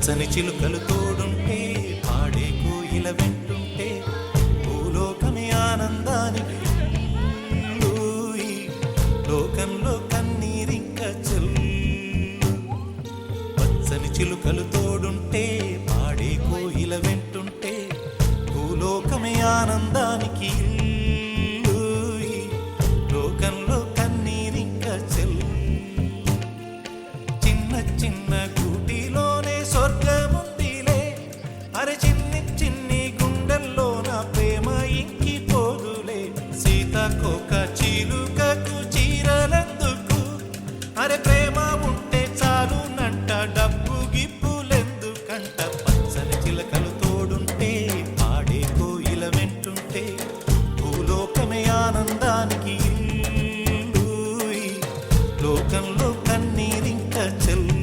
పచ్చని చిలుకలు తోడుంటే పాడే కోయిల వెంటుంటే భూలోకమే ఆనందానికి లోకంలో కన్నీరింక చెల్లు. పచ్చని చిలుకలు తోడుంటే పాడే కోయిల వెంటుంటే భూలోకమే ఆనందానికి లోకంలో కన్నీరింక చెల్లు. చిన్న చిన్న గూటిలోనే స్వర్గముందిలే, అరే చిన్ని చిన్ని గుండెల్లో నా ప్రేమ ఇంకిపోదులే. సీతాకోక చిలుకకు చీరలెందుకు, అరే ప్రేమ ఉంటే చాలునంట, డబ్బు గిప్పులెందుకంట. పచ్చని చిలకలు తోడుంటే పాడే కోయిల వెంటుంటే భూలోకమే ఆనందానికి లోకంలో కన్నీరింక చెల్లు.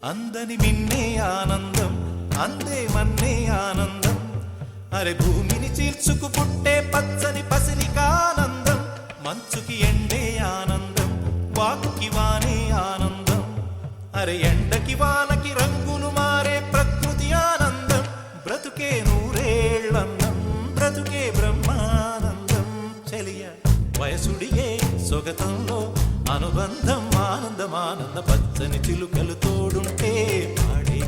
అందని మిన్నే ఆనందం, అందే మన్నే ఆనందం, అరే భూమిని చీల్చుకు పుట్టే పచ్చని పసిరికానందం. మంచుకి ఎండే ఆనందం, వాకుకి వానే ఆనందం, అరే ఎండకి వానకి రంగులు మారే ప్రకృతి ఆనందం. బ్రతుకే నూరేళ్ళన్నం, బ్రతుకే బ్రహ్మానందం. చెలియ వయసుడియే సొగతంలో అనుబంధం ఆనందమానంద. పచ్చని చిలుకలు తోడుంటే పాడే